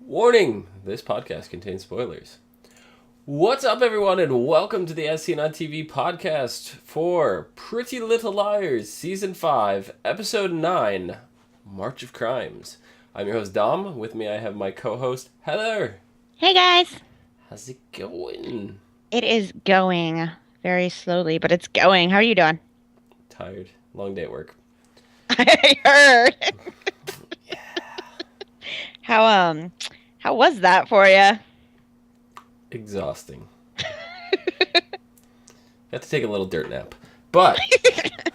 Warning! This podcast contains spoilers. What's up, everyone, and welcome to the As Seen on TV podcast for Pretty Little Liars, Season 5, Episode 9, March of Crimes. I'm your host, Dom. With me, I have my co-host, Heather. Hey, guys. How's it going? It is going very slowly, but it's going. How are you doing? Tired. Long day at work. I heard. Yeah. How was that for you? Exhausting. Got to take a little dirt nap. But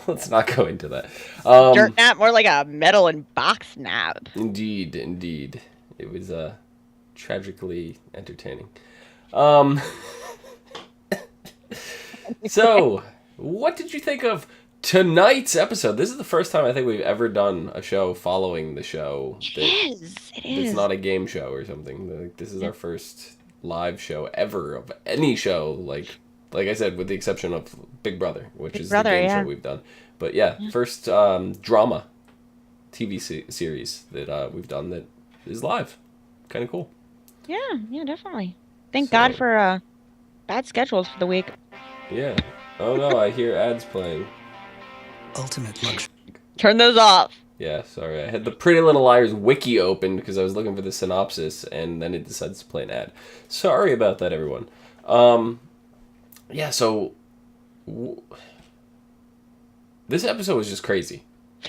let's not go into that. Dirt nap, more like a metal and box nap. Indeed. It was tragically entertaining. So, what did you think of tonight's episode? This is the first time I think we've ever done a show following the show. It is. It's not a game show or something. Like, this is our first live show ever of any show. Like I said, with the exception of Big Brother, which is the game show we've done. But yeah, first drama TV series that we've done that is live. Kind of cool. Yeah, definitely. Thank God for bad schedules for the week. Yeah. Oh no, I hear ads playing. Ultimate luxury. Turn those off. Yeah, sorry. I had the Pretty Little Liars wiki open because I was looking for the synopsis, and then it decides to play an ad. Sorry about that, everyone. Yeah, so this episode was just crazy.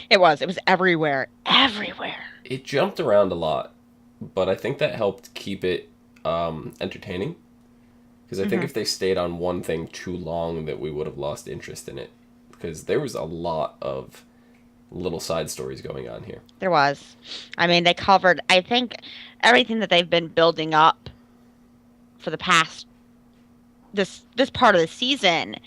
It was everywhere. Everywhere. It jumped around a lot, but I think that helped keep it entertaining. Because I think if they stayed on one thing too long, that we would have lost interest in it. Because there was a lot of little side stories going on here. There was. I mean, they covered, I think, everything that they've been building up for the past, this part of the season.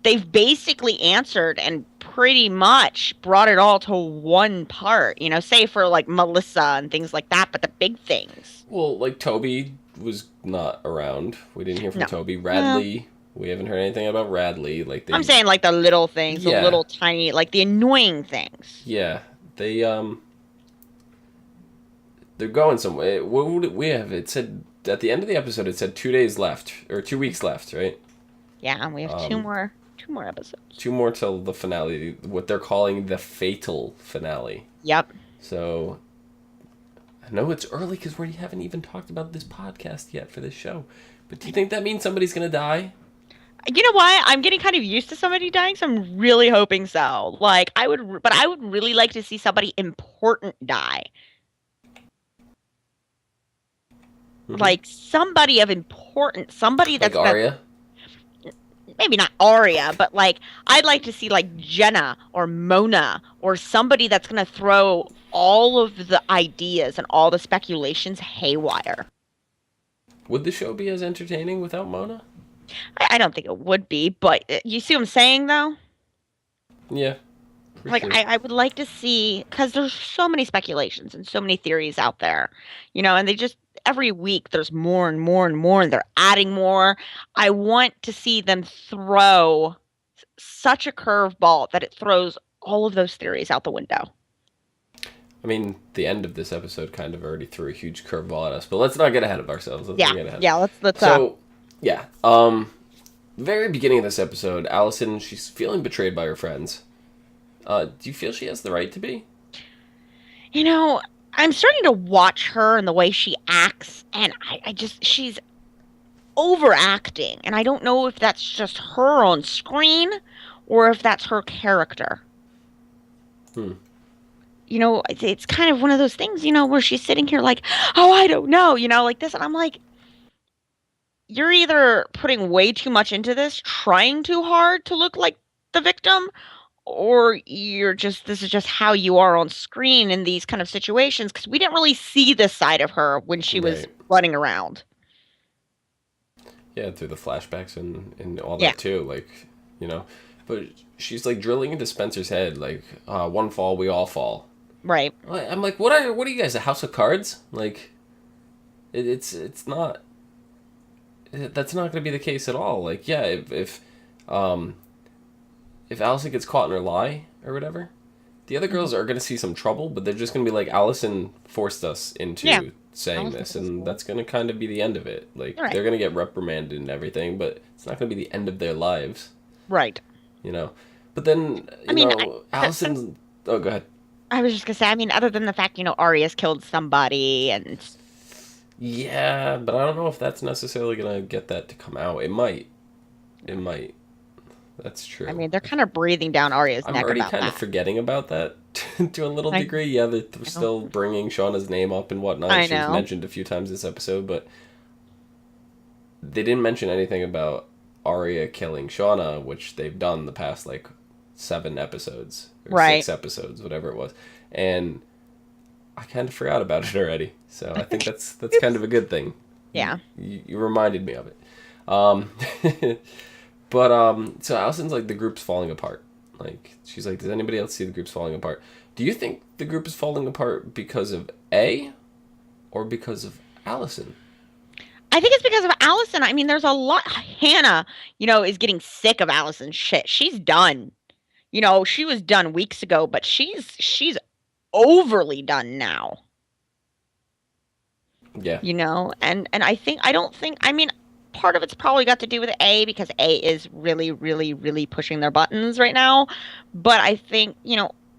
They've basically answered and pretty much brought it all to one part, say for like Melissa and things like that, but the big things. Well, like Toby was not around. We didn't hear from Toby. Radley, we haven't heard anything about Radley. I'm saying like the little things, the little tiny, like the annoying things. Yeah, they're going somewhere. What would we have? It said at the end of the episode, it said 2 days left or 2 weeks left, right? Yeah, and we have two more episodes. 2 more till the finale, what they're calling the fatal finale. Yep. So I know it's early because we haven't even talked about this podcast yet for this show. But do you think that means somebody's going to die? You know what? I'm getting kind of used to somebody dying, so I'm really hoping so. Like, I would really like to see somebody important die. Mm-hmm. Like, somebody of importance. Somebody that's... Like Arya? Maybe not Arya, but, like, I'd like to see, like, Jenna or Mona or somebody that's going to throw all of the ideas and all the speculations haywire. Would the show be as entertaining without Mona? I don't think it would be, but you see what I'm saying, though? Yeah. Like, sure. I would like to see, because there's so many speculations and so many theories out there, and they just, every week there's more and more and more, and they're adding more. I want to see them throw such a curveball that it throws all of those theories out the window. I mean, the end of this episode kind of already threw a huge curveball at us, but let's not get ahead of ourselves. Let's very beginning of this episode, Allison, she's feeling betrayed by her friends. Do you feel she has the right to be? I'm starting to watch her and the way she acts, and she's overacting, and I don't know if that's just her on screen or if that's her character. It's kind of one of those things, where she's sitting here like, oh, I don't know, like this. And I'm like, you're either putting way too much into this, trying too hard to look like the victim, or this is just how you are on screen in these kind of situations. Because we didn't really see this side of her when she was running around. Yeah, through the flashbacks and all that too. Like, but she's like drilling into Spencer's head, like, one fall, we all fall. Right. I'm like, what are you guys, a house of cards? Like, it's not. That's not going to be the case at all. Like, yeah, if Allison gets caught in her lie or whatever, the other girls are going to see some trouble, but they're just going to be like, Allison forced us into saying this, and that's going to kind of be the end of it. Like, they're going to get reprimanded and everything, but it's not going to be the end of their lives. Right. You know? But then, you know, Allison... Oh, go ahead. I was just going to say, I mean, other than the fact, you know, Arya's killed somebody, and... Yeah, but I don't know if that's necessarily going to get that to come out. It might. It might. That's true. I mean, they're kind of breathing down Arya's neck about that. I'm already kind of forgetting about that to a little degree. Yeah, they're still bringing Shauna's name up and whatnot. She was mentioned a few times this episode, but they didn't mention anything about Arya killing Shauna, which they've done the past, 7 episodes. Or 6 episodes, whatever it was. And I kind of forgot about it already. So I think that's kind of a good thing. Yeah. You reminded me of it. But, so Allison's the group's falling apart. She's like, does anybody else see the group's falling apart? Do you think the group is falling apart because of A or because of Allison? I think it's because of Allison. I mean, there's a lot. Hannah, is getting sick of Allison's shit. She's done. She was done weeks ago, but she's overly done now. Yeah. And I don't think, part of it's probably got to do with A, because A is really, really, really pushing their buttons right now. But I think,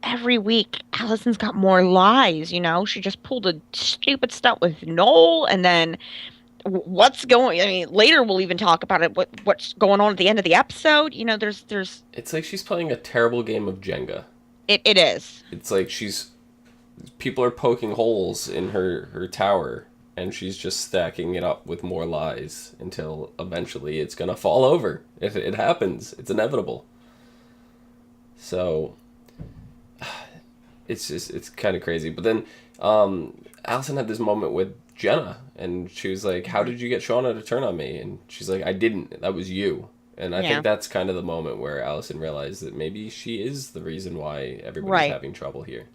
every week Allison's got more lies, she just pulled a stupid stunt with Noel, and then later we'll even talk about it, what's going on at the end of the episode. There's it's like she's playing a terrible game of Jenga. It is. It's like people are poking holes in her tower, and she's just stacking it up with more lies until eventually it's gonna fall over. If it happens, it's inevitable. So it's kind of crazy. But then Allison had this moment with Jenna, and she was like, how did you get Shauna to turn on me? And she's like, I didn't. That was you. And I think that's kind of the moment where Allison realized that maybe she is the reason why everybody's having trouble here.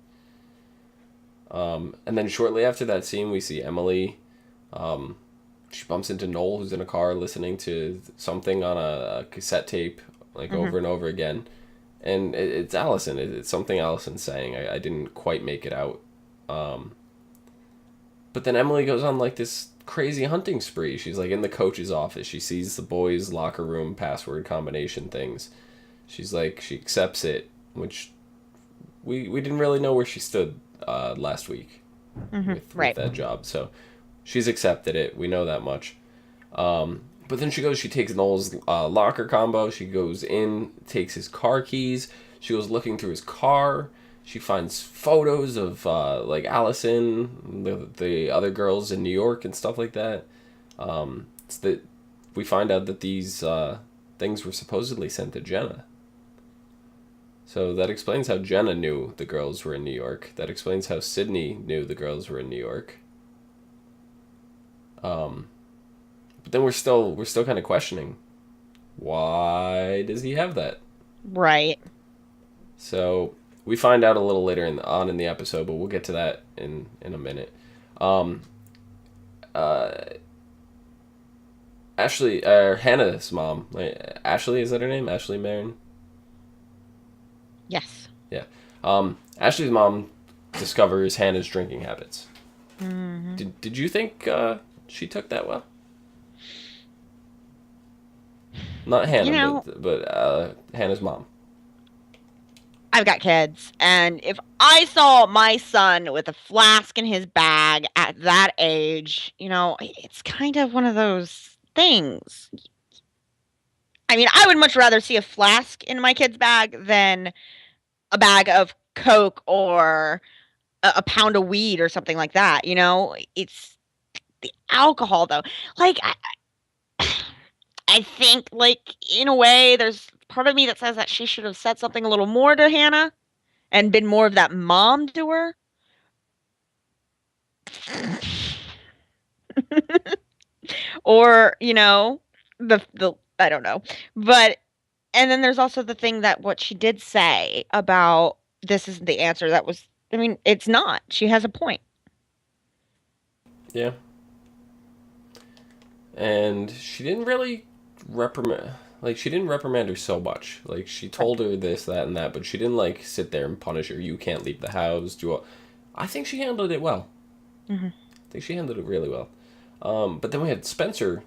And then shortly after that scene, we see Emily. She bumps into Noel, who's in a car listening to something on a cassette tape, over and over again. And it's Allison. It's something Allison's saying. I didn't quite make it out. But then Emily goes on this crazy hunting spree. She's in the coach's office. She sees the boys' locker room password combination things. She's she accepts it, which we didn't really know where she stood last week with that job. So she's accepted it. We know that much. But then she takes Noel's locker combo. She goes in, takes his car keys. She goes looking through his car. She finds photos of Allison, the other girls in New York and stuff like that. It's that we find out that these things were supposedly sent to Jenna. So that explains how Jenna knew the girls were in New York. That explains how Sydney knew the girls were in New York. But then we're still kind of questioning, why does he have that? Right. So we find out a little later on in the episode, but we'll get to that in a minute. Ashley, Hannah's mom, Ashley, is that her name? Ashley Marin? Yes. Yeah. Ashley's mom discovers Hannah's drinking habits. Mm-hmm. Did you think she took that well? Not Hannah, but Hannah's mom. I've got kids, and if I saw my son with a flask in his bag at that age, it's kind of one of those things. I mean, I would much rather see a flask in my kid's bag than a bag of Coke or a pound of weed or something like that. It's the alcohol, though. I think, in a way, there's part of me that says that she should have said something a little more to Hannah and been more of that mom to her. Or, the I don't know. But, and then there's also the thing that what she did say about this isn't the answer. That was, it's not. She has a point. Yeah. And she didn't really reprimand her so much. She told her this, that, and that, but she didn't sit there and punish her. You can't leave the house. I think she handled it well. Mm-hmm. I think she handled it really well. But then we had Spencer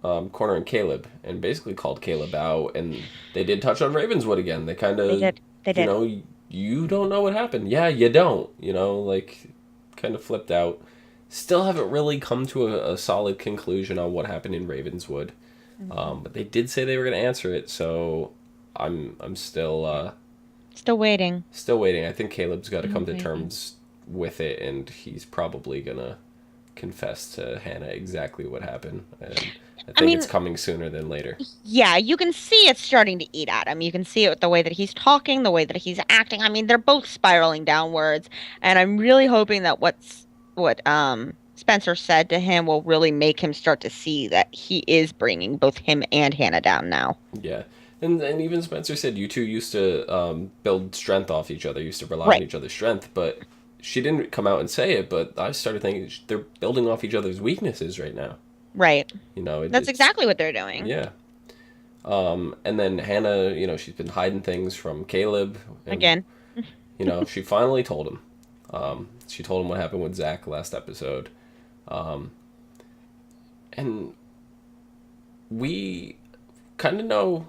cornering Caleb and basically called Caleb out, and they did touch on Ravenswood again. They kind of, They did. you know, you don't know what happened. Yeah, you don't. You know, like, kind of flipped out. Still haven't really come to a solid conclusion on what happened in Ravenswood. But they did say they were going to answer it, so I'm still waiting. Still waiting. I think Caleb's got to come to terms with it, and he's probably gonna confess to Hannah exactly what happened. And I think it's coming sooner than later. Yeah, you can see it's starting to eat at him. You can see it with the way that he's talking, the way that he's acting. I mean, they're both spiraling downwards, and I'm really hoping that what Spencer said to him will really make him start to see that he is bringing both him and Hannah down now. Yeah. And even Spencer said you two used to build strength off each other, used to rely on each other's strength, but she didn't come out and say it, but I started thinking they're building off each other's weaknesses right now. Right. You know, that's exactly what they're doing. Yeah. And then Hannah, you know, she's been hiding things from Caleb. And, again. You know, she finally told him. She told him what happened with Zach last episode. And we kind of know,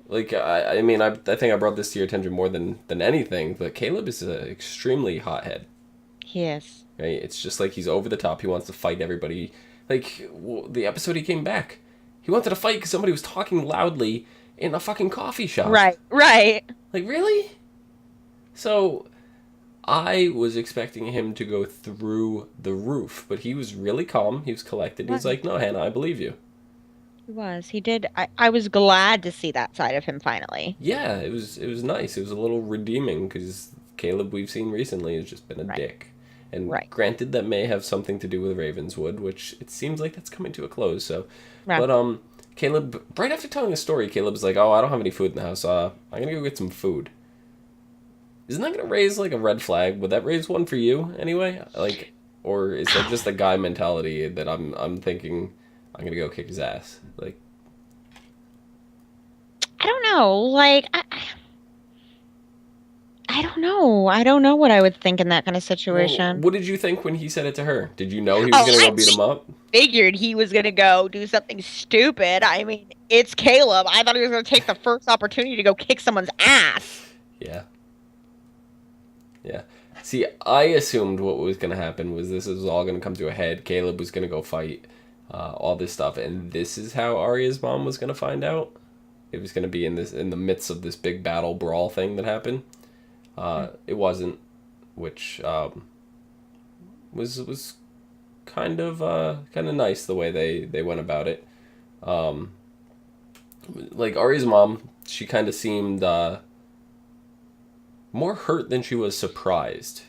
like, I mean, I think I brought this to your attention more than anything, but Caleb is an extremely hothead. He is. Right? It's just like he's over the top. He wants to fight everybody. Like, the episode he came back, he wanted to fight because somebody was talking loudly in a fucking coffee shop. Right. Like, really? So, I was expecting him to go through the roof, but he was really calm. He was collected. He was like, no, Hannah, I believe you. He was. He did. I was glad to see that side of him finally. Yeah, it was nice. It was a little redeeming because Caleb we've seen recently has just been a dick. And granted, that may have something to do with Ravenswood, which it seems like that's coming to a close. So, but Caleb, right after telling the story, Caleb's like, "Oh, I don't have any food in the house. I'm gonna go get some food." Isn't that gonna raise like a red flag? Would that raise one for you anyway? Like, or is that just a guy mentality that I'm thinking I'm gonna go kick his ass? Like, I don't know. Like, I don't know. I don't know what I would think in that kind of situation. Well, what did you think when he said it to her? Did you know he was going to go beat him up? Figured he was going to go do something stupid. I mean, it's Caleb. I thought he was going to take the first opportunity to go kick someone's ass. Yeah. Yeah. See, I assumed what was going to happen was this was all going to come to a head. Caleb was going to go fight all this stuff, and this is how Arya's mom was going to find out. It was going to be in the midst of this big battle brawl thing that happened. It wasn't, which was kind of nice the way they went about it. Like Ari's mom, she kind of seemed more hurt than she was surprised.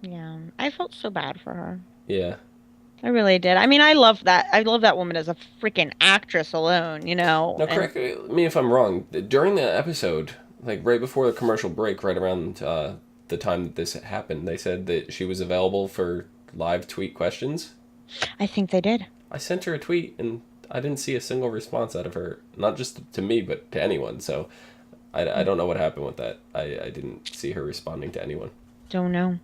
Yeah, I felt so bad for her. Yeah, I really did. I mean, I love that. I love that woman as a freaking actress alone. You know. Now, correct me if I'm wrong. During the episode, like right before the commercial break, right around the time that this happened, they said that she was available for live tweet questions. I think they did. I sent her a tweet and I didn't see a single response out of her, not just to me, but to anyone. So I don't know what happened with that. I didn't see her responding to anyone. Don't know.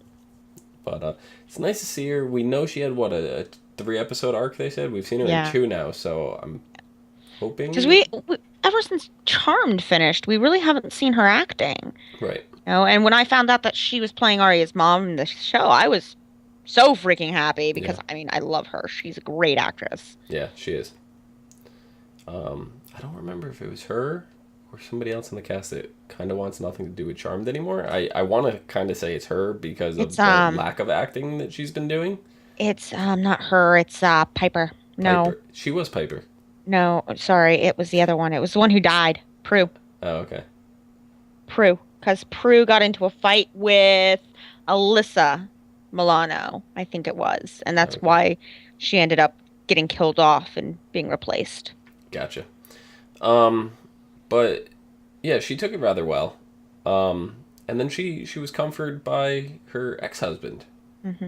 But it's nice to see her. We know she had, what, a 3-episode arc, they said? We've seen her in 2 now, so I'm hoping... Because we ever since Charmed finished, we really haven't seen her acting. Right. You know, and when I found out that she was playing Arya's mom in the show, I was so freaking happy because, I mean, I love her. She's a great actress. Yeah, she is. I don't remember if it was her or somebody else in the cast that kind of wants nothing to do with Charmed anymore. I want to kind of say it's her because of the lack of acting that she's been doing. It's not her. It's Piper. No. Piper. She was Piper. No, sorry. It was the other one. It was the one who died. Prue. Oh, okay. Prue. Because Prue got into a fight with Alyssa Milano, I think it was. And that's why she ended up getting killed off and being replaced. Gotcha. But yeah, she took it rather well. And then she was comforted by her ex-husband. Mm-hmm.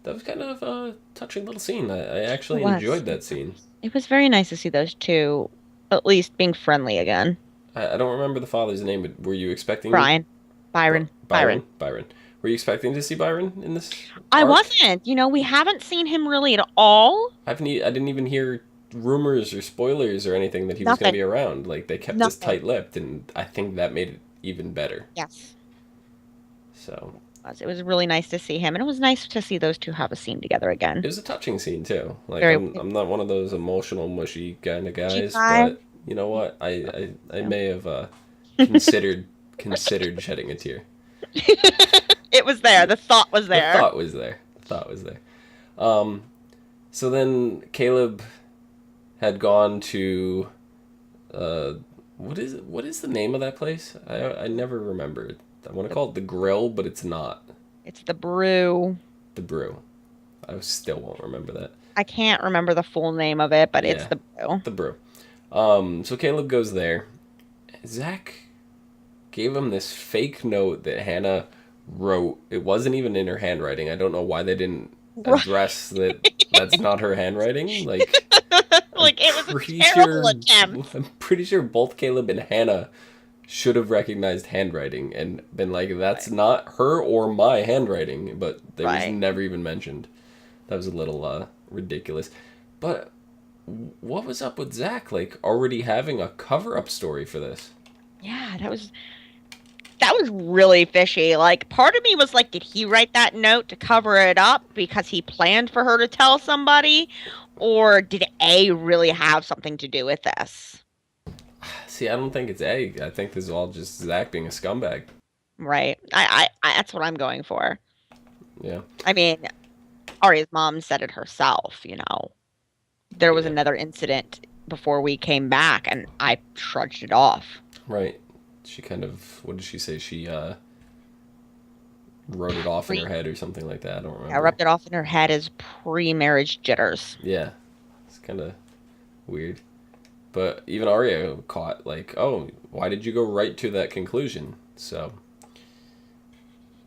That was kind of a touching little scene. I actually enjoyed that scene. It was very nice to see those two at least being friendly again. I don't remember the father's name, but were you expecting... Byron. Were Were you expecting to see Byron in this I arc? wasn't. We haven't seen him really at all. I didn't even hear rumors or spoilers or anything that he was going to Nothing. be around. Like, they kept this Nothing. tight-lipped, and I think that made it even better. Yes. So It was really nice to see him, and it was nice to see those two have a scene together again. it was a touching scene too. Like, Very. I'm not one of those emotional, mushy kind of guys, G5. but you know what? I may have considered shedding a tear. It was there. The thought was there. The thought was there. The thought was there. So then Caleb had gone to, what is the name of that place? I never remember it. I want to call it the Grill, but it's not. It's the Brew. The Brew. I still won't remember that. I can't remember the full name of it, but it's the Brew. The Brew. So Caleb goes there. Zach gave him this fake note that Hannah wrote. It wasn't even in her handwriting. I don't know why they didn't address that that's not her handwriting. Like it was a terrible attempt. I'm pretty sure both Caleb and Hannah should have recognized handwriting and been like, that's not her or my handwriting, but they was never even mentioned. That was a little ridiculous. But what was up with Zach, like, already having a cover-up story for this? Yeah, that was really fishy. Like, part of me was like, did he write that note to cover it up because he planned for her to tell somebody? Or did A really have something to do with this? See, I don't think it's A. I think this is all just Zach being a scumbag. Right. I that's what I'm going for. Yeah. I mean, Arya's mom said it herself, There was another incident before we came back, and I shrugged it off. Right. She kind of, what did she say? She wrote it off in her head or something like that. I don't remember. I rubbed it off in her head as pre-marriage jitters. Yeah. It's kind of weird. But even Arya caught, like, oh, why did you go right to that conclusion? So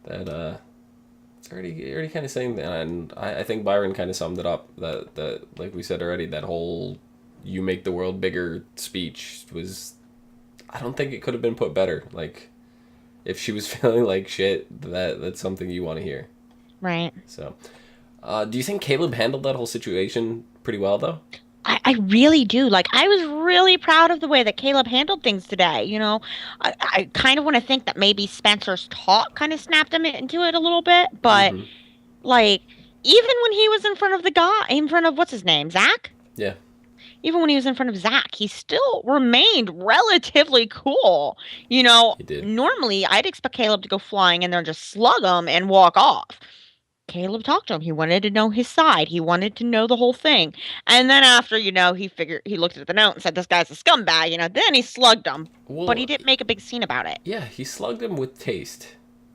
that it's already kind of saying that, and I think Byron kind of summed it up. That like we said already, that whole "you make the world bigger" speech was, I don't think it could have been put better. Like, if she was feeling like shit, that's something you want to hear. Right. So, do you think Caleb handled that whole situation pretty well, though? I really do. Like, I was really proud of the way that Caleb handled things today. I kind of want to think that maybe Spencer's talk kind of snapped him into it a little bit. But, like, even when he was in front of what's his name, Zach? Yeah. Even when he was in front of Zach, he still remained relatively cool. He did. Normally, I'd expect Caleb to go flying in there and just slug him and walk off. Caleb talked to him. He wanted to know his side. He wanted to know the whole thing. And then after, he looked at the note and said, this guy's a scumbag, then he slugged him. Well, but he didn't make a big scene about it. Yeah, he slugged him with taste.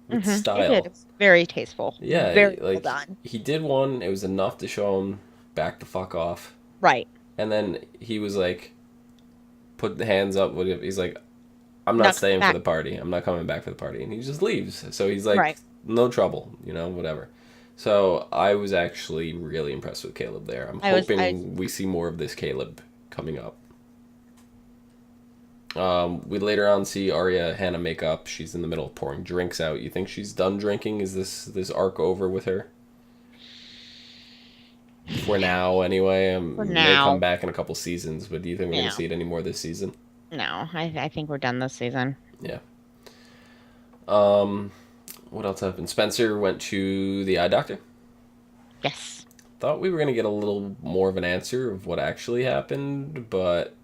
With style. He did. It's very tasteful. Yeah. Very well done. He did one. It was enough to show him back the fuck off. Right. And then he was like, put the hands up. He's like, I'm not staying for the party. I'm not coming back for the party. And he just leaves. So he's like, no trouble, whatever. So I was actually really impressed with Caleb there. I'm hoping we see more of this Caleb coming up. We later on see Hannah make up. She's in the middle of pouring drinks out. You think she's done drinking? Is this arc over with her? For now, anyway. For now. May come back in a couple seasons, but do you think we're going to see it any more this season? No, I think we're done this season. Yeah. What else happened? Spencer went to the eye doctor? Yes. Thought we were going to get a little more of an answer of what actually happened, but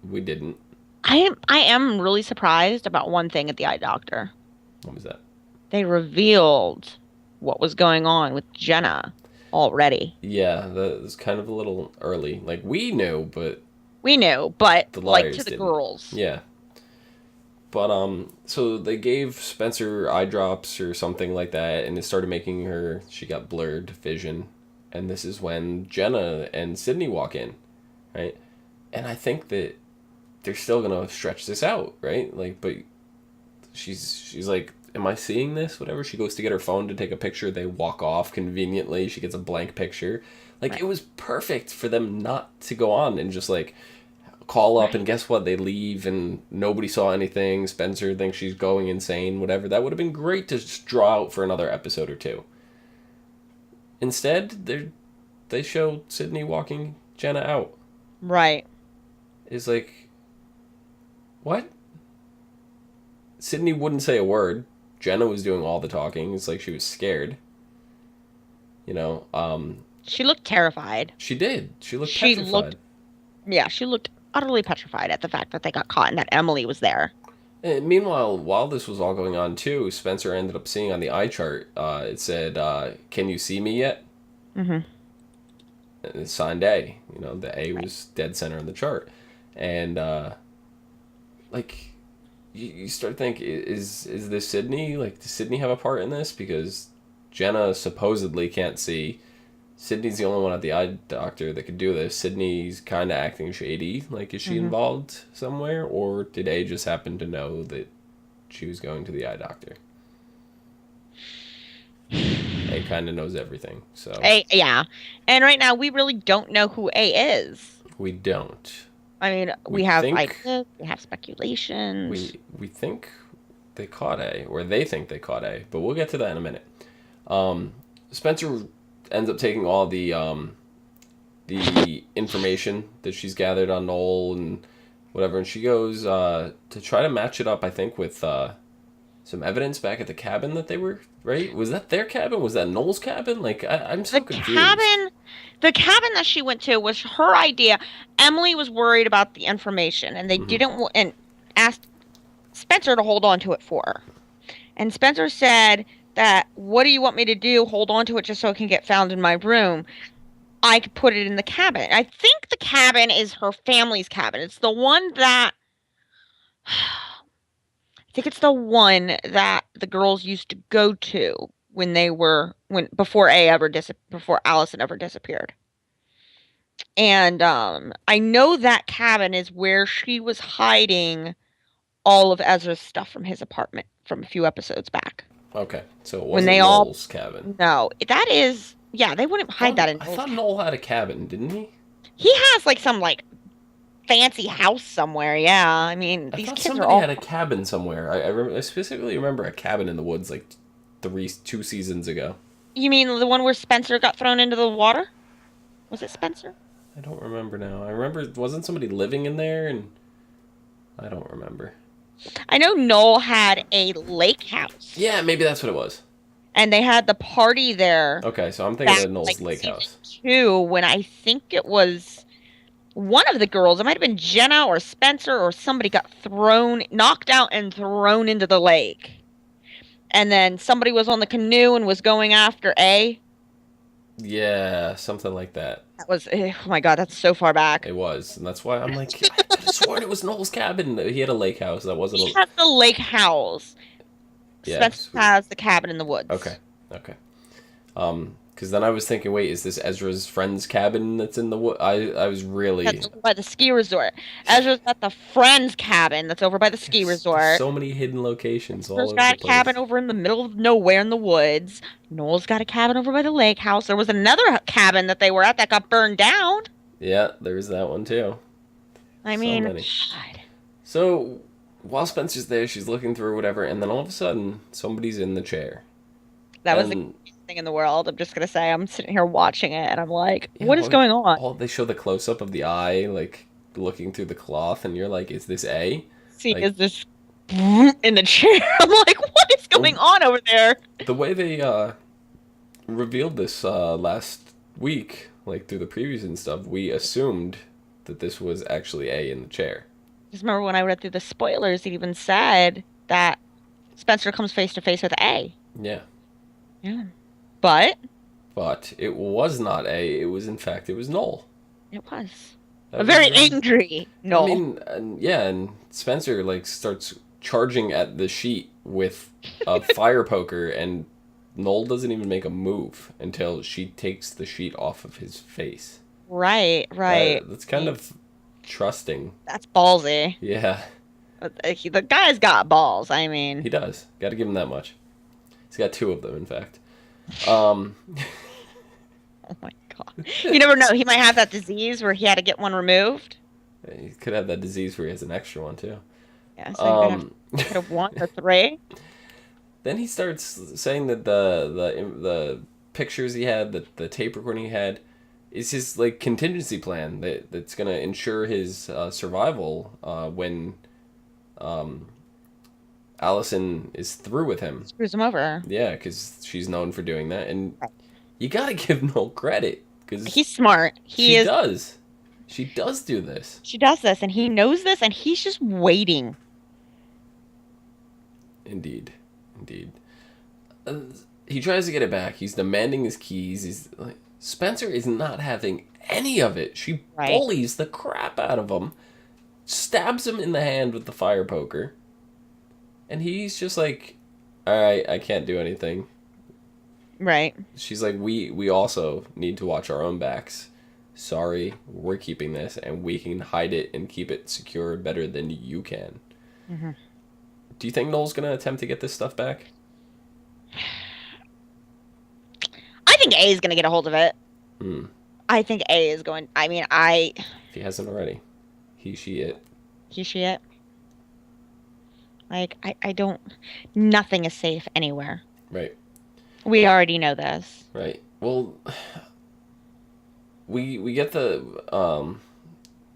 we didn't. I am really surprised about one thing at the eye doctor. What was that? They revealed what was going on with Jenna already. Yeah, that was kind of a little early. Like, we knew, but the like to the didn't. girls. Yeah. But, so they gave Spencer eye drops or something like that, and it started making she got blurred vision. And this is when Jenna and Sydney walk in, right? And I think that they're still going to stretch this out, right? Like, but she's like, am I seeing this? Whatever. She goes to get her phone to take a picture. They walk off conveniently. She gets a blank picture. Like, It was perfect for them not to go on and just, like, call up, and guess what? They leave, and nobody saw anything. Spencer thinks she's going insane, whatever. That would have been great to just draw out for another episode or two. Instead, they show Sydney walking Jenna out. Right. It's like, what? Sydney wouldn't say a word. Jenna was doing all the talking. It's like she was scared. You know, She looked terrified. She did. She looked petrified. She looked utterly petrified at the fact that they got caught and that Emily was there. And meanwhile, while this was all going on too, Spencer ended up seeing on the eye chart, it said, "Can you see me yet?" Mm-hmm. And it signed A. You know, the A was dead center on the chart. And, like, you start thinking, is this Sydney? Like, does Sydney have a part in this? Because Jenna supposedly can't see. Sydney's the only one at the eye doctor that could do this. Sydney's kind of acting shady. Like, is she involved somewhere? Or did A just happen to know that she was going to the eye doctor? A kind of knows everything. So yeah. And right now, we really don't know who A is. We don't. I mean, we have ideas, we have speculations. We think they caught A, or they think they caught A, but we'll get to that in a minute. Spencer ends up taking all the information that she's gathered on Noel and whatever, and she goes to try to match it up, I think, with some evidence back at the cabin that they were, right? Was that their cabin? Was that Noel's cabin? Like, I'm so confused. The cabin that she went to was her idea. Emily was worried about the information, and they didn't, and asked Spencer to hold on to it for her. And Spencer said that, "What do you want me to do? Hold on to it just so it can get found in my room. I could put it in the cabin." I think the cabin is her family's cabin. It's the one that the girls used to go to before Allison ever disappeared. And I know that cabin is where she was hiding all of Ezra's stuff from his apartment from a few episodes back. Okay, so it wasn't Noel's cabin. No, that is, yeah, they wouldn't hide that in I thought Noel had a cabin, didn't he? He has like some like fancy house somewhere, yeah. I mean, these kids somebody had a cabin somewhere. I specifically remember a cabin in the woods like 2 seasons ago. You mean the one where Spencer got thrown into the water? Was it Spencer? I don't remember now. I remember, wasn't somebody living in there? And I don't remember. I know Noel had a lake house. Yeah, maybe that's what it was. And they had the party there. Okay, so I'm thinking of Noel's lake house. Too, when I think it was one of the girls, it might have been Jenna or Spencer or somebody, got knocked out and thrown into the lake. And then somebody was on the canoe and was going after A. Yeah, something like that. That was, oh my god, that's so far back. It was, and that's why I'm like, I could have sworn it was Noel's cabin. He had a lake house. That wasn't. He has the lake house. Yeah, Spencer has the cabin in the woods. Okay. Because then I was thinking, wait, is this Ezra's friend's cabin that's in the wood? I was really... That's over by the ski resort. Ezra's got the friend's cabin that's over by the ski resort. There's so many hidden locations all over the place. Ezra's got a cabin over in the middle of nowhere in the woods. Noel's got a cabin over by the lake house. There was another cabin that they were at that got burned down. Yeah, there's that one too. I mean, God. So, while Spencer's there, she's looking through whatever, and then all of a sudden, somebody's in the chair. That was the cutest thing in the world. I'm just going to say, I'm sitting here watching it, and I'm like, what is going on? They show the close-up of the eye, like, looking through the cloth, and you're like, is this A? Is this in the chair? I'm like, what is going on over there? The way they revealed this last week, like, through the previews and stuff, we assumed that this was actually A in the chair. Just remember when I read through the spoilers, it even said that Spencer comes face to face with A. Yeah. Yeah. But it was not A. It was, in fact, it was Noel. It was. A very angry Noel. I mean, and Spencer, like, starts charging at the sheet with a fire poker, and Noel doesn't even make a move until she takes the sheet off of his face. Right. That's kind of trusting. That's ballsy. Yeah. The guy's got balls, I mean. He does. Got to give him that much. He's got 2 of them, in fact. Oh my god. You never know. He might have that disease where he had to get one removed. He could have that disease where he has an extra one too. Yeah, so you could have 1 or 3. Then he starts saying that the pictures he had, the tape recording he had, is his like contingency plan that's gonna ensure his survival when Allison is through with him. Screws him over. Yeah, because she's known for doing that, and you gotta give Noel credit because He's smart. She does. She does do this. She does this, and he knows this, and he's just waiting. Indeed. He tries to get it back. He's demanding his keys. He's like, Spencer is not having any of it. She bullies the crap out of him, stabs him in the hand with the fire poker, and he's just like, all right, I can't do anything. Right. She's like, we also need to watch our own backs. Sorry, we're keeping this, and we can hide it and keep it secure better than you can. Mm-hmm. Do you think Noel's going to attempt to get this stuff back? I think A is going to get a hold of it. I think A is going... I mean, If he hasn't already. He, she, it. He, she, it. Like, I don't... Nothing is safe anywhere. Right. We already know this. Right. Well... We get the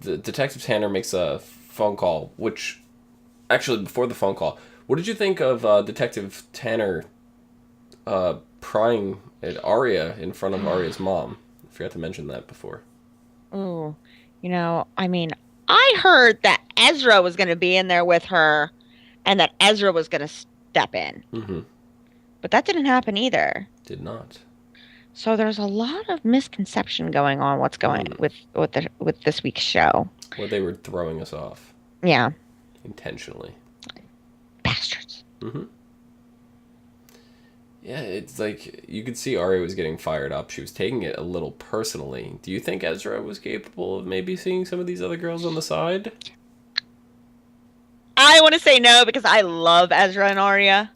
Detective Tanner makes a phone call, which actually before the phone call, what did you think of Detective Tanner prying at Arya in front of Arya's mom? I forgot to mention that before. Ooh, I mean, I heard that Ezra was going to be in there with her, and that Ezra was going to step in. Mm-hmm. But that didn't happen either. Did not. So there's a lot of misconception going on. What's going with this week's show? Well, they were throwing us off. Yeah. Intentionally. Bastards. Mm-hmm. Yeah, it's like you could see Arya was getting fired up. She was taking it a little personally. Do you think Ezra was capable of maybe seeing some of these other girls on the side? I want to say no because I love Ezra and Arya.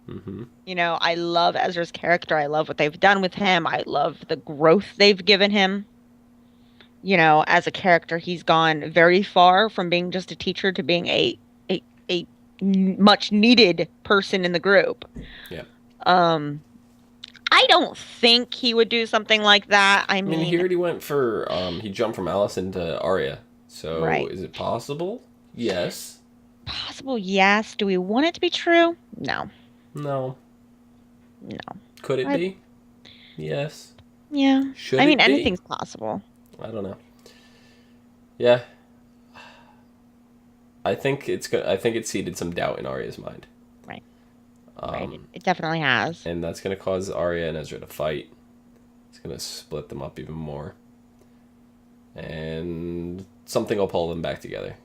Mm-hmm. I love Ezra's character. I love what they've done with him. I love the growth they've given him. As a character, he's gone very far from being just a teacher to being a much needed person in the group. Yeah. I don't think he would do something like that. I mean he already went for he jumped from Allison to Arya. So is it possible? Yes. Possible, yes. Do we want it to be true? No. No. Could it be? Yes. Yeah. Should I mean, it be? anything's possible. I don't know. Yeah. I think it seeded some doubt in Arya's mind. Right. Right. It definitely has. And that's going to cause Arya and Ezra to fight. It's going to split them up even more. And something will pull them back together.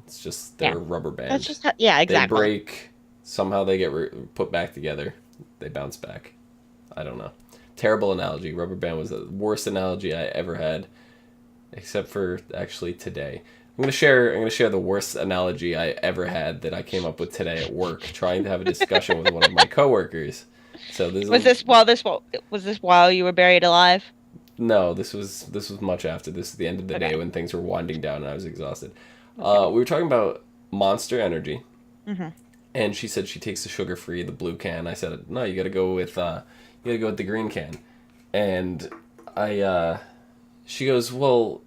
It's just their rubber band. That's just exactly. They break. Somehow they get put back together. They bounce back. I don't know. Terrible analogy. Rubber band was the worst analogy I ever had, except for actually today. I'm gonna share the worst analogy I ever had that I came up with today at work, trying to have a discussion with one of my coworkers. So was this while you were buried alive? No, this was much after. This is the end of the day when things were winding down and I was exhausted. We were talking about Monster Energy. Mm-hmm. And she said she takes the sugar-free, the blue can. I said, no, you gotta go with the green can. And she goes, well,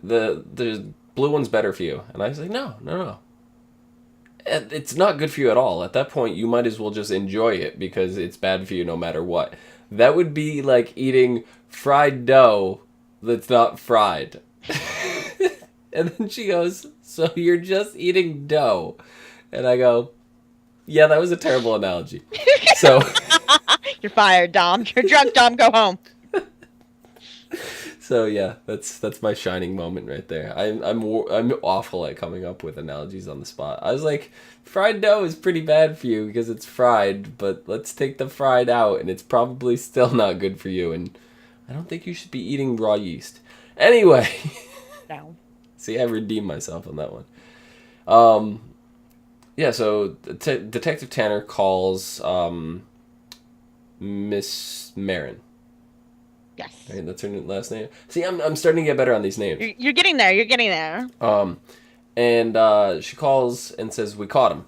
the blue one's better for you. And I was like, no. It's not good for you at all. At that point, you might as well just enjoy it because it's bad for you no matter what. That would be like eating fried dough that's not fried. And then she goes, so you're just eating dough. And I go, yeah, that was a terrible analogy. So you're fired, Dom. You're drunk, Dom. Go home. So yeah, that's my shining moment right there. I'm awful at coming up with analogies on the spot. I was like, fried dough is pretty bad for you because it's fried, but let's take the fried out, and it's probably still not good for you. And I don't think you should be eating raw yeast. Anyway. No. See, I redeemed myself on that one. Yeah, so Detective Tanner calls Miss Marin. Yes. Right, that's her last name. See, I'm starting to get better on these names. You're getting there. You're getting there. And she calls and says, we caught him.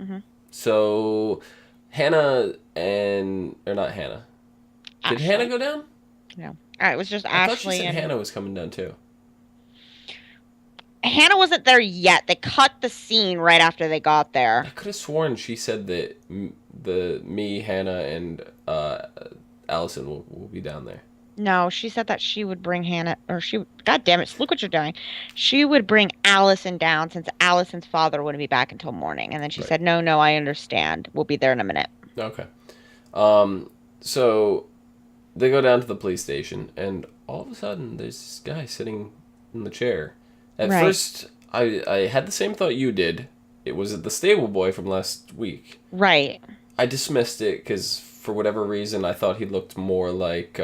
Mm-hmm. So Hannah or not Hannah. Did Ashley. Hannah go down? No. It was just I Ashley. thought she said and Hannah was coming down too. Hannah wasn't there yet. They cut the scene right after they got there. I could have sworn she said that me, Hannah, and Allison will be down there. No, she said that she would bring Hannah, God damn it, look what you're doing. She would bring Allison down since Allison's father wouldn't be back until morning. And then she said, no, I understand. We'll be there in a minute. Okay. So they go down to the police station, and all of a sudden, there's this guy sitting in the chair. At first, I had the same thought you did. It was the stable boy from last week. Right. I dismissed it because, for whatever reason, I thought he looked more like,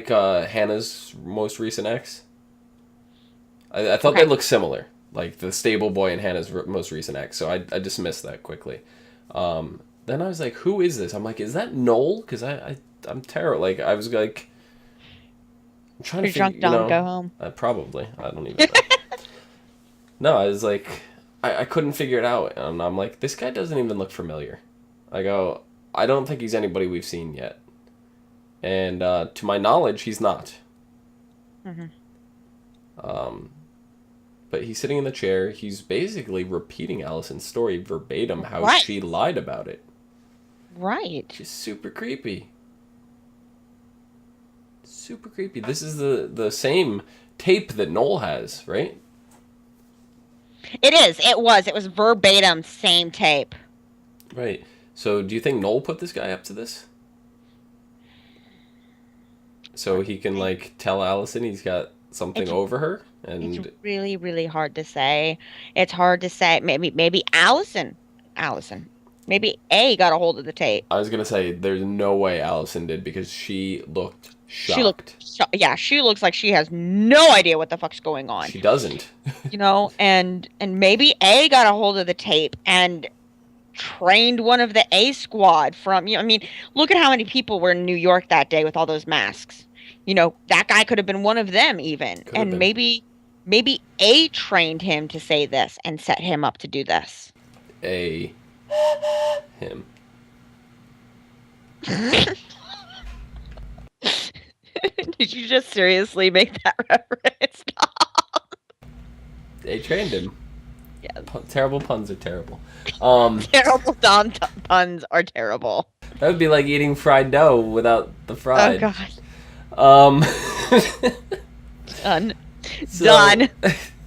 Hannah's most recent ex. I thought they looked similar, like the stable boy and Hannah's most recent ex. So I dismissed that quickly. Then I was like, "Who is this?" I'm like, "Is that Noel?" Because I'm terrible. Like I was like, I'm trying to drunk, Don, go home. Probably. I don't even know. No, I was like, I couldn't figure it out, and I'm like, this guy doesn't even look familiar. I go, I don't think he's anybody we've seen yet. And to my knowledge, he's not. Mm-hmm. But he's sitting in the chair. He's basically repeating Allison's story verbatim, how she lied about it. Right. Just super creepy. Super creepy. This is the same tape that Noel has, right? It is. It was verbatim, same tape. Right. So do you think Noel put this guy up to this? So he can, like, tell Allison he's got something over her? And it's really, really hard to say. It's hard to say. Maybe Allison. Maybe A got a hold of the tape. I was going to say, there's no way Allison did, because she looked shocked. She looks like she has no idea what the fuck's going on. She doesn't. And maybe A got a hold of the tape and trained one of the A squad from, look at how many people were in New York that day with all those masks. That guy could have been one of them even. And maybe A trained him to say this and set him up to do this. Him. Did you just seriously make that reference? They trained him. Yeah. Terrible puns are terrible. Terrible Don puns are terrible. That would be like eating fried dough without the fried. Oh, God. Done. So, done.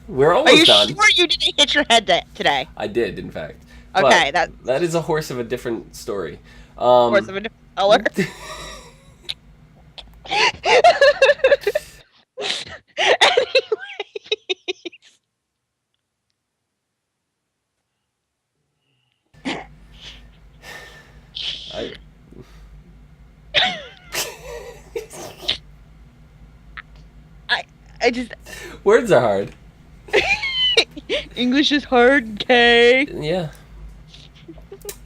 We're almost done. Are you sure you didn't hit your head today? I did, in fact. Okay, that is a horse of a different story. Horse of a different color. I just... Words are hard. English is hard, K. Yeah.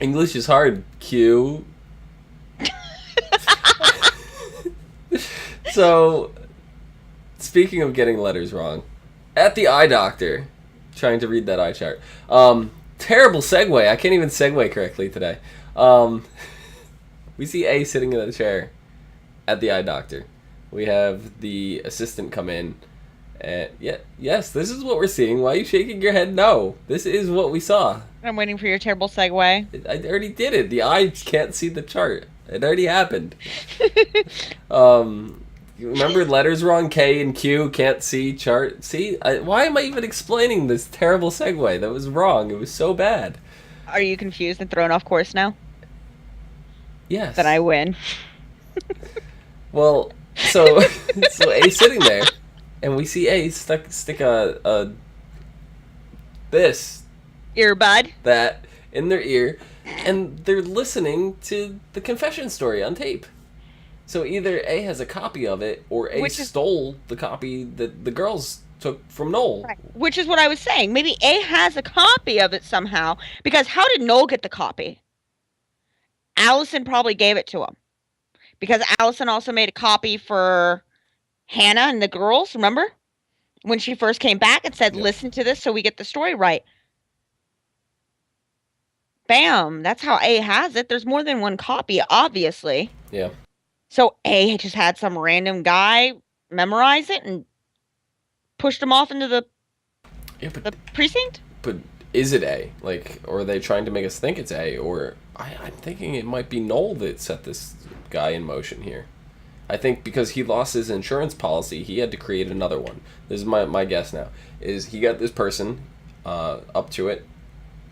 English is hard, Q. So, speaking of getting letters wrong, at the eye doctor, trying to read that eye chart. Terrible segue. I can't even segue correctly today. We see A sitting in the chair at the eye doctor. We have the assistant come in. And yes, this is what we're seeing. Why are you shaking your head? No, this is what we saw. I'm waiting for your terrible segue. I already did it. The eye can't see the chart. It already happened. You remember letters wrong? K and Q can't see chart. See, why am I even explaining this terrible segue? That was wrong. It was so bad. Are you confused and thrown off course now? Yes. Then I win. Well, so A's sitting there, and we see A stick a earbud that in their ear, and they're listening to the confession story on tape. So either A has a copy of it, or A stole the copy that the girls took from Noel. Right. Which is what I was saying. Maybe A has a copy of it somehow, because how did Noel get the copy? Allison probably gave it to him. Because Allison also made a copy for Hannah and the girls, remember? When she first came back and said, listen to this so we get the story right. Bam. That's how A has it. There's more than one copy, obviously. Yeah. So A just had some random guy memorize it and pushed him off into the precinct? But is it A? Like, or are they trying to make us think it's A? Or I'm thinking it might be Noel that set this guy in motion here. I think because he lost his insurance policy, he had to create another one. This is my guess now. Is he got this person up to it,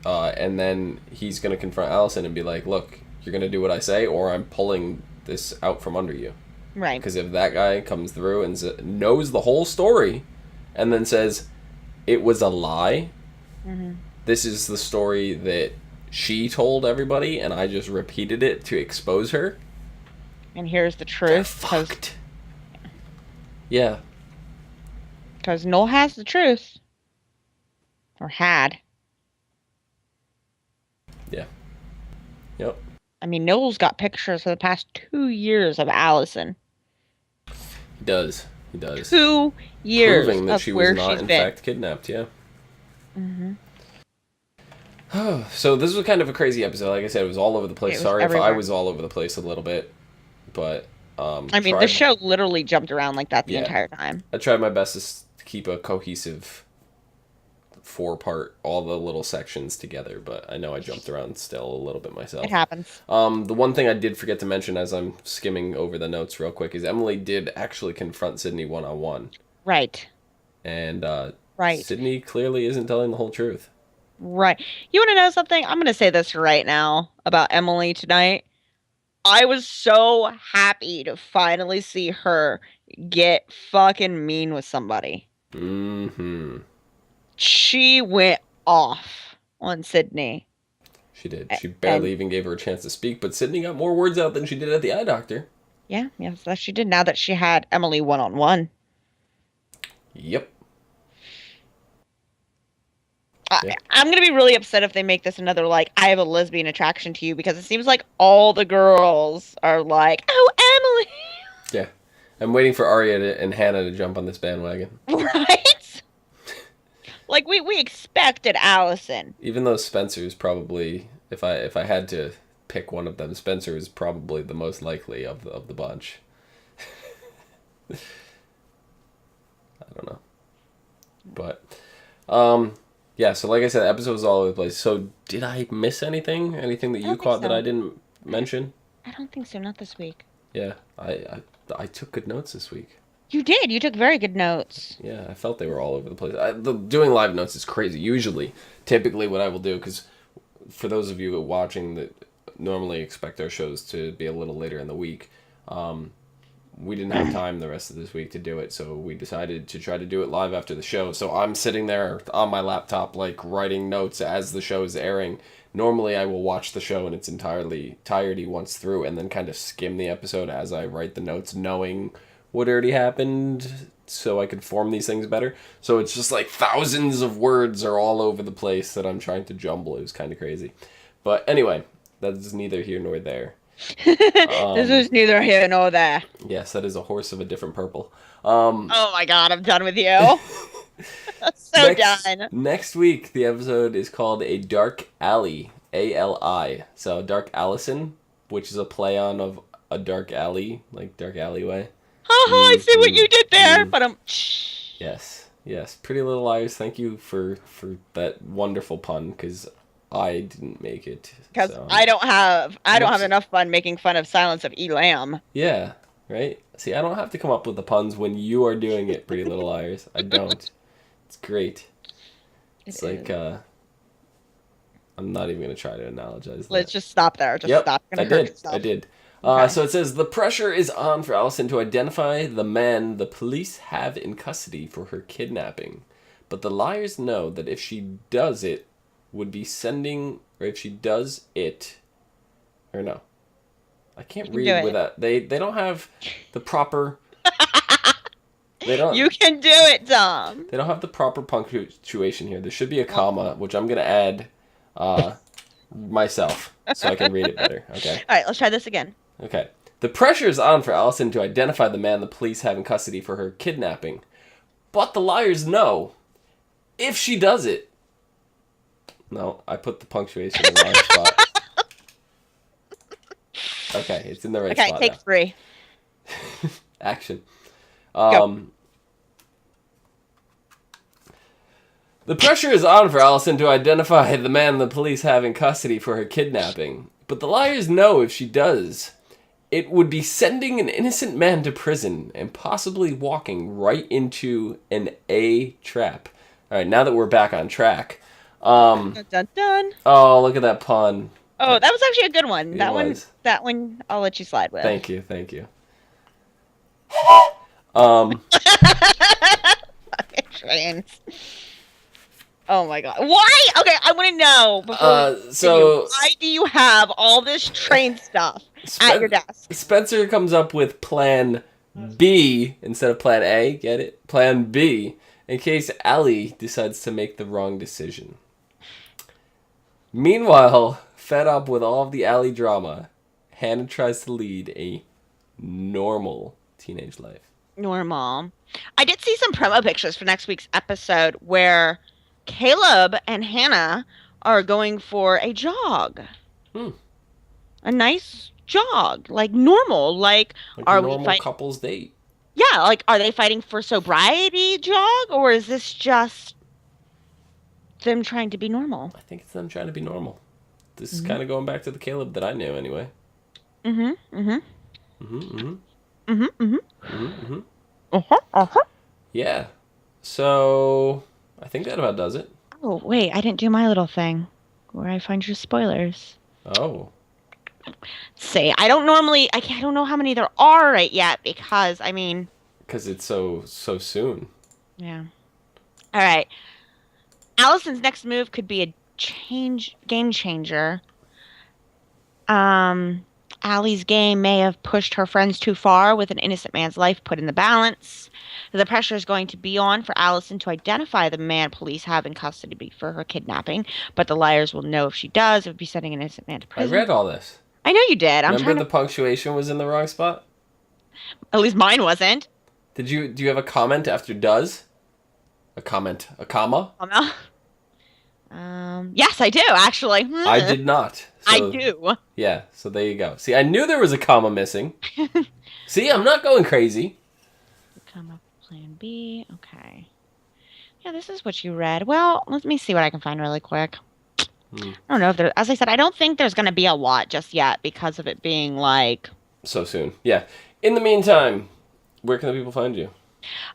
and then he's going to confront Allison and be like, look, you're going to do what I say, or I'm pulling this out from under you. Right. Because if that guy comes through and knows the whole story and then says, it was a lie, this is the story that she told everybody, and I just repeated it to expose her. And here's the truth. They're fucked. Yeah. Because Noel has the truth. Or had. Yeah. Yep. I mean, Noel's got pictures for the past 2 years of Allison. He does. 2 years proving that of she where was not, she's in been. fact, kidnapped, yeah. So this was kind of a crazy episode. Like I said, it was all over the place. Sorry everywhere. if I was all over the place a little bit. But, I mean, the show literally jumped around like that the entire time. I tried my best to keep a cohesive 4-part, all the little sections together, but I know I jumped around still a little bit myself. It happens. The one thing I did forget to mention as I'm skimming over the notes real quick is Emily did actually confront Sydney one-on-one. Right. And right. Sydney clearly isn't telling the whole truth. Right. You want to know something? I'm going to say this right now about Emily tonight. I was so happy to finally see her get fucking mean with somebody. Mm-hmm. She went off on Sydney. She did. She barely even gave her a chance to speak, but Sydney got more words out than she did at the eye doctor. Yeah, yes, that she did now that she had Emily one-on-one. Yep. I'm going to be really upset if they make this another, like, I have a lesbian attraction to you, because it seems like all the girls are like, oh, Emily! Yeah. I'm waiting for Arya and Hannah to jump on this bandwagon. Right? Like, we expected Allison. Even though Spencer's probably, if I had to pick one of them, Spencer is probably the most likely of the bunch. I don't know. But, yeah, so like I said, the episode was all over the place. So, did I miss anything? Anything that you caught that I didn't mention? I don't think so, not this week. Yeah, I took good notes this week. You did. You took very good notes. Yeah, I felt they were all over the place. Doing live notes is crazy. Typically what I will do, because for those of you watching that normally expect our shows to be a little later in the week, we didn't have time the rest of this week to do it, so we decided to try to do it live after the show. So I'm sitting there on my laptop, like, writing notes as the show is airing. Normally I will watch the show in its entirety once through and then kind of skim the episode as I write the notes, knowing what already happened so I could form these things better. So it's just like thousands of words are all over the place that I'm trying to jumble. It was kind of crazy. But anyway, that's neither here nor there. This was neither here nor there. Yes, that is a horse of a different purple. Oh my god, I'm done with you. Done. Next week, the episode is called A Dark Alley, A-L-I. So Dark Allison, which is a play on of a dark alley, like dark alleyway. I see what you did there, but Yes. Pretty Little Liars, thank you for that wonderful pun, because I didn't make it. Because I don't have enough fun making fun of Silence of Elam. Yeah, right? See, I don't have to come up with the puns when you are doing it, Pretty Little Liars. I don't. It's great. It's like, I'm not even going to try to analogize that. Let's just stop there. Stop. I did. Okay. So it says, the pressure is on for Allison to identify the men the police have in custody for her kidnapping. But the liars know that if she does it, would be sending, or if she does it, or no. I can't read with that. They don't have the proper... You can do it, Tom. They don't have the proper punctuation here. There should be a comma, which I'm going to add myself. so I can read it better. Okay. All right, let's try this again. Okay. The pressure is on for Allison to identify the man the police have in custody for her kidnapping. But the liars know if she does it. No, I put the punctuation in the wrong spot. Okay, it's in the right spot. Okay, take 3. Action. Go. The pressure is on for Allison to identify the man the police have in custody for her kidnapping. But the liars know if she does, it would be sending an innocent man to prison and possibly walking right into an A trap. All right, now that we're back on track. Dun, dun, dun. Oh, look at that pun. Oh, that was actually a good one. It That was. one, I'll let you slide with. Thank you. Fucking trains. Oh my god. Why? Okay, I want to know. Why do you have all this train stuff at your desk? Spencer comes up with plan B instead of plan A. Get it? Plan B. In case Allie decides to make the wrong decision. Meanwhile, fed up with all of the Allie drama, Hannah tries to lead a normal teenage life. Normal. I did see some promo pictures for next week's episode where Caleb and Hannah are going for a jog. A nice jog. Like normal. Like are we normal couples date. Yeah, like are they fighting for sobriety jog or is this just them trying to be normal? I think it's them trying to be normal. This is kind of going back to the Caleb that I knew anyway. Yeah. So I think that about does it. Oh, wait, I didn't do my little thing where I find your spoilers. Oh. See, I don't know how many there are right yet because, because it's so soon. Yeah. All right. Allison's next move could be a game changer. Allie's game may have pushed her friends too far with an innocent man's life put in the balance. The pressure is going to be on for Allison to identify the man police have in custody for her kidnapping, but the liars will know if she does. It would be sending an innocent man to prison. I read all this. I know you did. Remember the punctuation was in the wrong spot? At least mine wasn't. Do you have a comment after does? A comment. A comma? Yes, I do, actually. I did not. So, I do. Yeah, so there you go. See, I knew there was a comma missing. See, I'm not going crazy. Comma plan B. Okay. Yeah, this is what you read. Well, let me see what I can find really quick. I don't know if there, as I said, I don't think there's going to be a lot just yet because of it being like... So soon. Yeah. In the meantime, where can the people find you?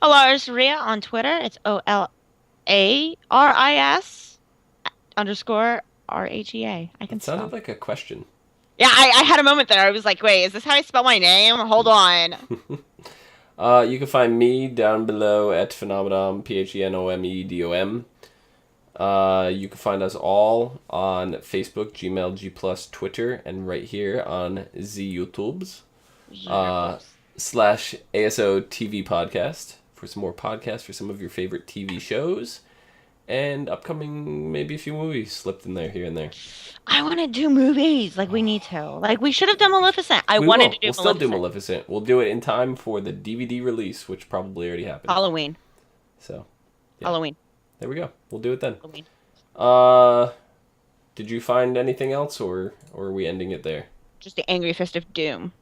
Alaris Ria on Twitter. It's OLARIS_RHEA. I can It spell. sounded like a question. Yeah, I had a moment there. I was like, wait, is this how I spell my name? Hold on. You can find me down below at Phenomenon, PHENOMEDOM. You can find us all on Facebook, Gmail, G+, Twitter, and right here on the YouTubes. / ASOTV podcast for some more podcasts for some of your favorite TV shows. And upcoming, maybe a few movies slipped in there, here and there. I want to do movies. Like, we need to. Like, we should have done Maleficent. We'll still do Maleficent. We'll do it in time for the DVD release, which probably already happened. Halloween. So, yeah. Halloween. There we go. We'll do it then. Halloween. Did you find anything else, or are we ending it there? Just the Angry Fist of Doom.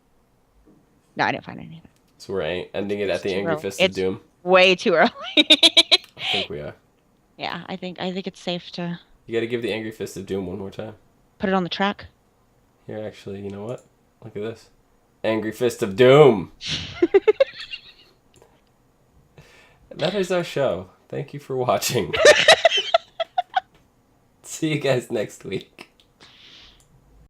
No, I didn't find anything. So we're ending it at the Angry Fist of Doom? Way too early. I think we are. Yeah, I think it's safe to... You gotta give the Angry Fist of Doom one more time. Put it on the track. Here, actually, you know what? Look at this. Angry Fist of Doom! That is our show. Thank you for watching. See you guys next week.